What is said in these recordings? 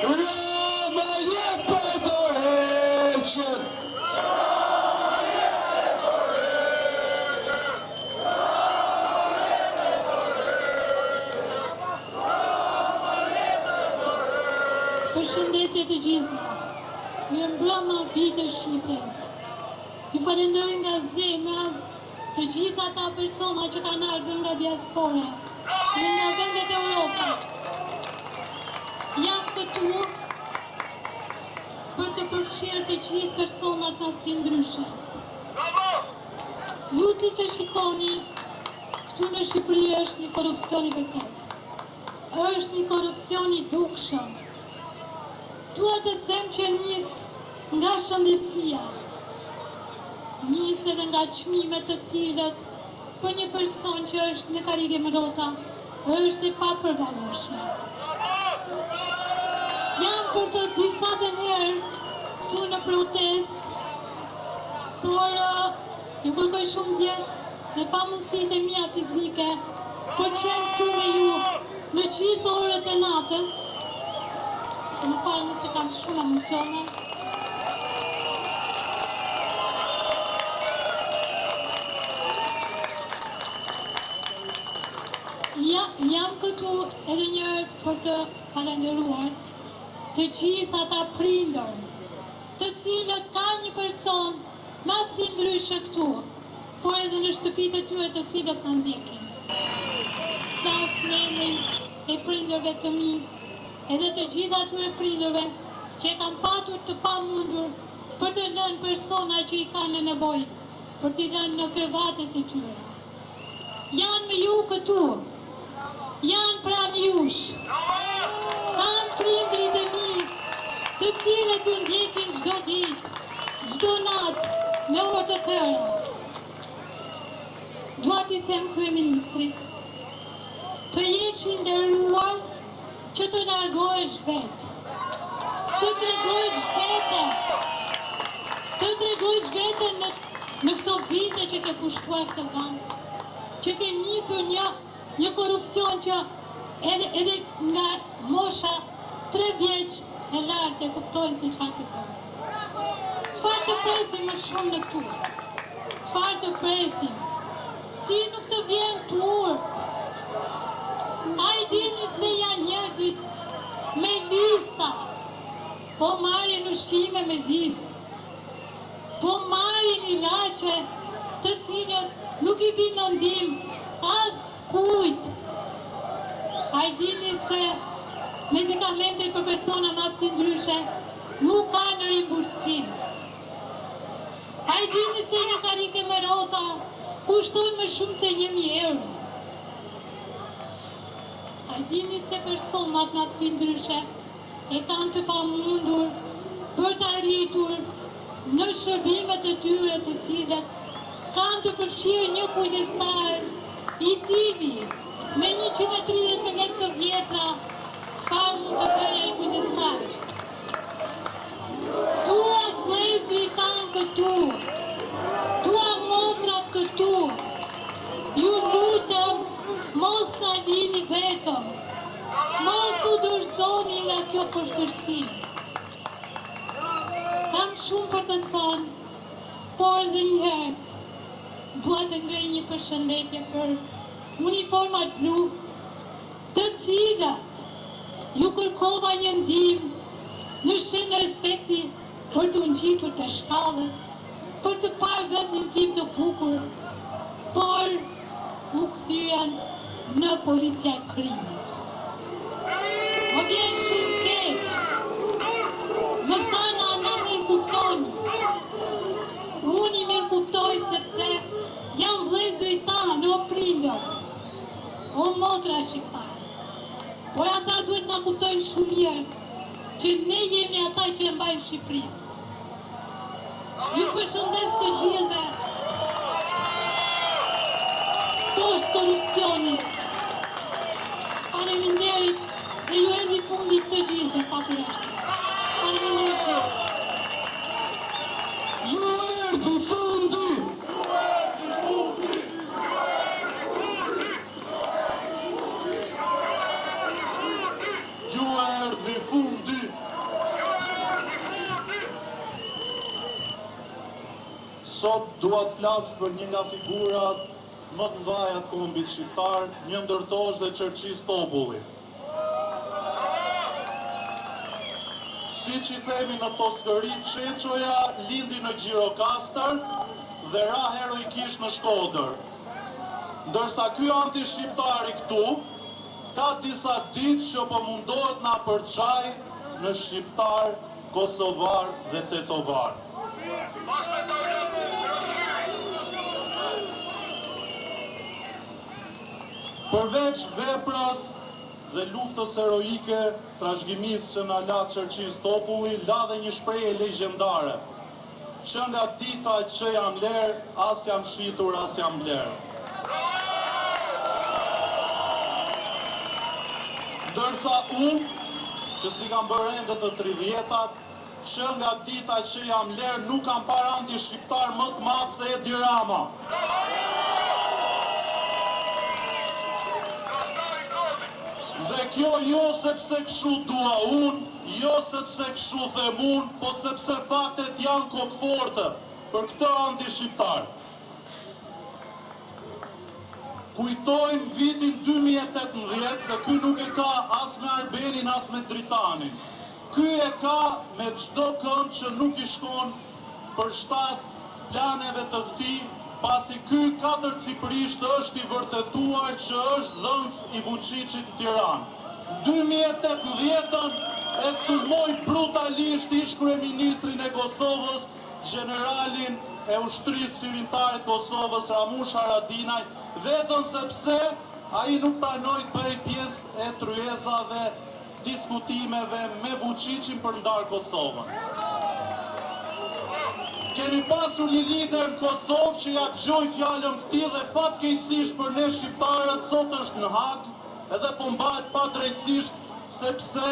Roma jepe dorëheqën. Përshëndetje të gjitha, mirë mbrëma bitë Shqipës. Ju falenderoj nga zemra të gjitha ata persona që kanë ardhur nga diaspora dhe nga vendet e Europës. Jam këtu për të përfshirë të gjithë personat nga si ndryshe. Ju si që shikoni, këtu në Shqipëri është një korupcion i vërtet. Është një korupcion i dukshëm. Dua të them që nis nga shëndetësia, nis edhe nga çmimet të cilët për një person që është në karrige më rrota është e papërballueshme. Jam për të disa të njerë këtu në protest, por ju kërkoj shumë ndjes me pamundësitë e mia fizike për të qenë këtu me ju në gjithë orët e natës. Të më falë nëse kam shumë emocione. Jam këtu edhe njërë për të falenderuar të gjithë ata prindër, të cilët ka një person ma si ndryshe këtu, por edhe në shtëpitë e tyre të cilët në ndjekin. Flas në emrin e prindërve të mi, edhe të gjitha atyre prindërve që e kanë patur të pamundur për të lënë persona që i kanë në nevojë, për t'i lënë në krevatet e tyre. Janë me ju këtu, janë pranë jush, kanë prindrit e mi, të cilët ju ndjekin çdo ditë, çdo natë, me orë të tëra. Dua t'i them kryeministrit, të jesh i nderuar që të largohesh vetë, të tregohesh vete në këto vite që ke pushtuar këtë vend, që ke nisur një korupcion që edhe nga mosha 3 vjeç e lartë e kuptojnë se çfarë të bërë. Çfarë të presim më shumë në këtu? Çfarë të presim? Si nuk të vjen tur? A i dini se janë njerëzit me lista, po marrin ushqime me listë, po marrin ilaçe të cilët nuk i vinë në ndihmë as kujt. A i dini se medikamentet për persona ma si ndryshe nuk ka në rimbursim. A i dini se një karike me rota kushton më shumë se 1.000 euro. A i dini se personat ma si ndryshe e kanë të pamundur për të arritur në shërbimet e tyre të cilët kanë të përfshirë një kujdestar i cili me 130 lekë të vjetra çfarë mund të bëjë ai kujdestar. Tua vëllezërit tanë këtu, tua motrat këtu, ju lutem mos na lini vetëm, mos u dorëzoni nga kjo poshtërsi. Kam shumë për të thënë, por edhe njëherë dua të ngrej një përshëndetje për uniformat blu, të cilat ju kërkova një ndihmë në shenjë respekti për të ngjitur të shkallët, për të parë vendin tim të bukur, por u kthyen në policia e krimit. Më vjen shumë keq. Më thanë ana mirë kuptoni. Unë i mirë kuptoj sepse jam vëllezërit tanë, o prindër, o motra shqiptare. Por ata duhet na kuptojnë shumë mirë që ne jemi ata që e mbajnë Shqipërinë. Ju përshëndes të gjithëve. Kto është korupcioni. Faleminderit dhe ju erdhi fundit të gjithëve pa përjashtim. Faleminderit gjithë. Ju erdhi fundi! Ju erdhi fundi! Sot dua të flas për një nga figurat më të mëdha të kombit shqiptar, një ndër to është dhe Çerçis Topulli. Siç I themi në Toskëri, Çeçoja lindi në Gjirokastër dhe ra heroikisht në Shkodër. Ndërsa ky anti-shqiptari këtu ka disa ditë që po mundohet na përçaj në shqiptar, kosovar dhe tetovar. Përveç veprës dhe luftës heroike, trashëgimisë që na la Çerçis Topulli, la dhe një shprehje legjendare, që nga dita që jam ler, as jam shitur, as jam bler. Ndërsa unë, që si kam bërë ende të 30-tat, që nga dita që jam ler, nuk kam parë anti-shqiptar më të madh se Edi Rama. Dhe kjo jo sepse kështu dua unë, jo sepse kështu them unë, po sepse faktet janë kokëforte për këtë anti-shqiptar. Kujtojmë vitin 2018 se ky nuk e ka as me Arbenin as me Dritanin. Ky e ka me çdo kënd që nuk I shkon për shtat planeve të këtij, pasi ky katërcipërisht është I vërtetuar që është dhënës I Vučićit në Tiranë. 2018-ën e sulmoi brutalisht ish-kryeministrin e Kosovës, generalin e ushtrisë firimtare të Kosovës, Ramush Haradinaj, vetëm sepse ai nuk pranoi të bëjë pjesë e tryezave diskutimeve me Vučićin për ndarë Kosovën. Kemi pasur një lider në Kosovë që ja dëgjoj fjalën këtij dhe fatkeqësisht për ne shqiptarët sot është në Hag, edhe po mbahet padrejtësisht sepse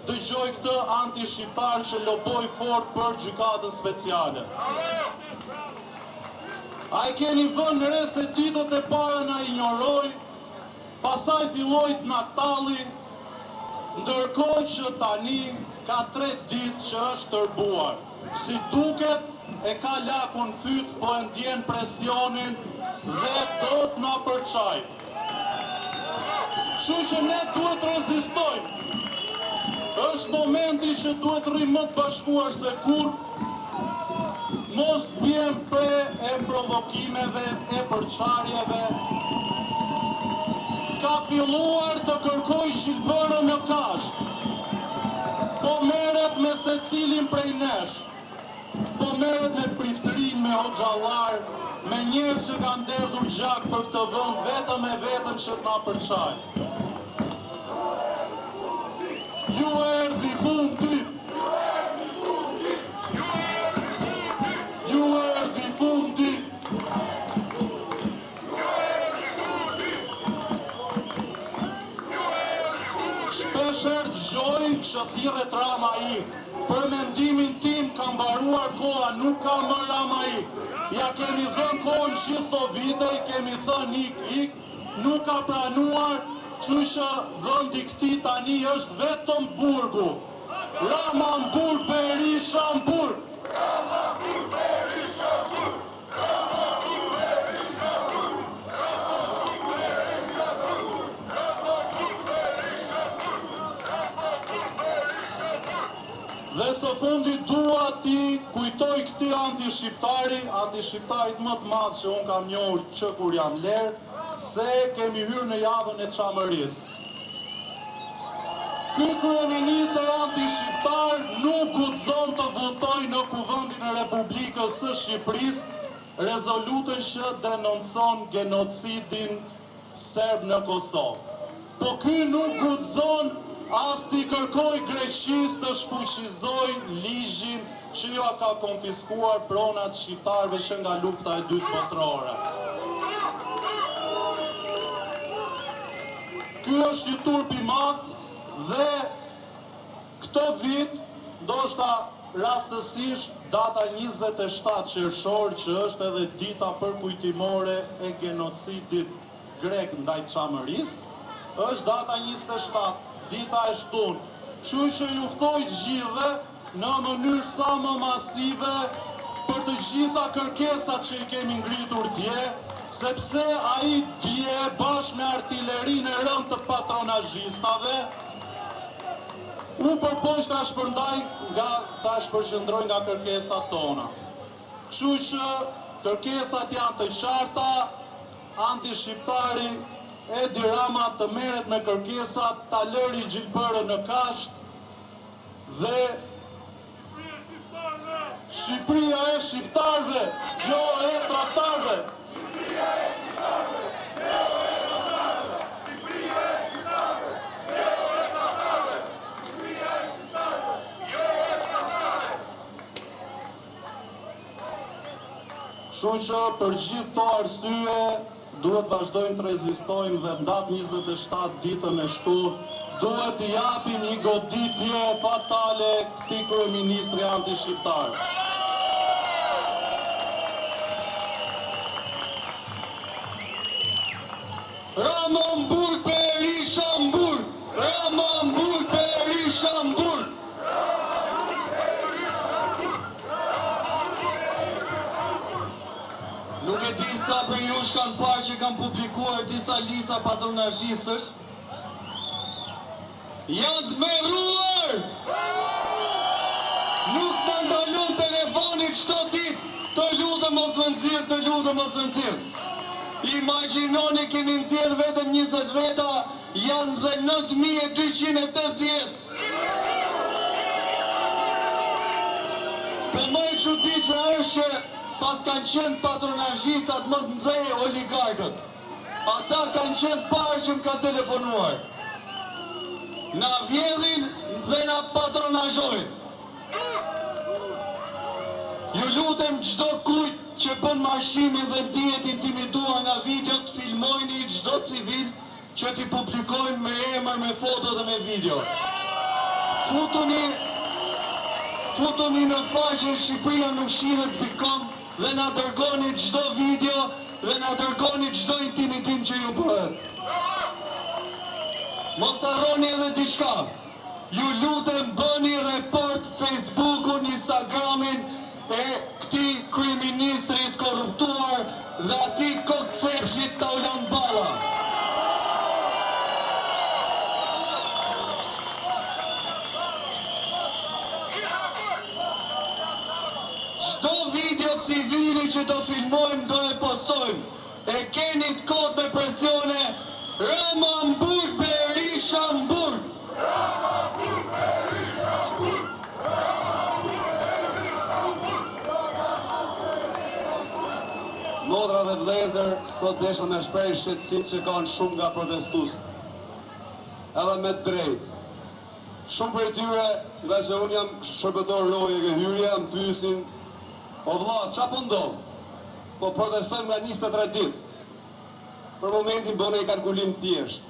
dëgjoj këtë anti-shqiptar që loboi fort për gjykatën speciale. Ai keni vënë re se ditët e para na injoroi, pastaj filloi Natalli, ndërkohë që tani ka 3 ditë që është tërbuar. Si duket, e ka lakun fyt, po e ndjen presionin dhe do të na përçaj. Kështu që ne duhet rezistojmë. Është momenti që duhet rrim më të bashkuar se kur, mos bjem pre e provokimeve, e përçarjeve. Ka filluar të kërkoj shqipërën në kasht, po merret me secilin prej nesh, po merret me priftërin, me hoxhallar, me njerëz që kanë derdhur gjak për këtë vend vetëm e vetëm që të na përçaj. Ju erdhi fundi. Ju erdhi fundi. Shpesher dëgjoj që thirret Rama I. Për mendimin tim ka mbaruar koha, nuk ka më Rama I. Ja kemi dhënë kohën gjithë këto vite, I kemi thënë ik, nuk ka pranuar, kështu që vendi këtij tani është vetëm burgu. Rama në burg, Berisha në burg. Dhe së fundi dua ti kujtoj këti anti-shqiptarit më të madh që unë kam njohur që kur jam ler, se kemi hyrë në javën e çamërisë. Ky kryeministër anti-shqiptar nuk guxon të votojë në Kuvendin e Republikës së Shqipërisë rezolutën që denoncon genocidin serb në Kosovë. Po ky nuk guxon as t'i kërkoj Greqisë të shfuqizoj ligjin që ja ka konfiskuar pronat shqiptarëve që nga lufta e dytë botërore. Ky është një turp I madh dhe këtë vit, ndoshta rastësisht data 27 qershor, që është edhe dita përkujtimore e genocidit grek ndaj Çamërisë, është data 27. Dita e shtunë, kështu që ju ftoj gjithëve në mënyrë sa më masive për për të gjitha kërkesat që i kemi ngritur dje, sepse ai dje bashkë me artillerinë e rëndë të patronazhistave u përpoq ta shpërqendroj nga kërkesat tona. Kështu që kërkesat janë të qarta, anti-shqiptari Edi Rama të merret me kërkesat, ta lëri Gjilbërën në kasht dhe Shqipëria e shqiptarëve, jo e tratarëve. Kështu që për gjithë këto arsye duhet vazhdojmë të rezistojmë dhe ndatë 27 ditën e shtunë duhet të japim një goditje fatale këtij kryeministri anti-shqiptar. Ramon Berisha Mburg! Ramon Berisha Mburg! Nuk e di sa për ju kanë parë që kanë publikuar disa lista patronazhistësh. Janë të merruar! Nuk na ndalon telefoni çdo ditë. Të lutem mos më nxirr, të lutem mos më nxirr. Imagjinoni keni nxjerr vetëm 20 veta, janë dhe 9280. Për më e çuditshme është që pas kanë qenë patronazhistat më të mëdhenj oligarkët. Ata kanë qenë parë që më kanë telefonuar. Na vjedhin dhe na patronazhojnë. Ju lutem çdo kujt që bën marshimin dhe ndihet intimiduar nga videot, filmojni çdo civil që t'i publikojnë me emër, me foto dhe me video. Futuni në faqen Shqipëria nuk shihet.com dhe na dërgoni çdo video dhe na dërgoni çdo intimidim që ju bëhet. Mos harroni edhe diçka. Ju lutem bëni report Facebookun, Instagramin e këtij kryeministrit korruptuar dhe atij kokcepshit Taulan Balla. Çdo video civili që do filmojmë, do e postojmë. E keni të kot me presione Rama Mburg Berisha Mburg. Modra dhe vlezër, sot desha me shpreh shqetësim që kanë shumë nga protestuesët. Edhe me të drejtë. Shumë për tyre, nga që unë jam shërbëtor roje ke hyrje, më pyesin, o vlla, qa po ndodh? Po protestojmë nga 23 ditë. Për momentin bëne i kalkulim thjesht.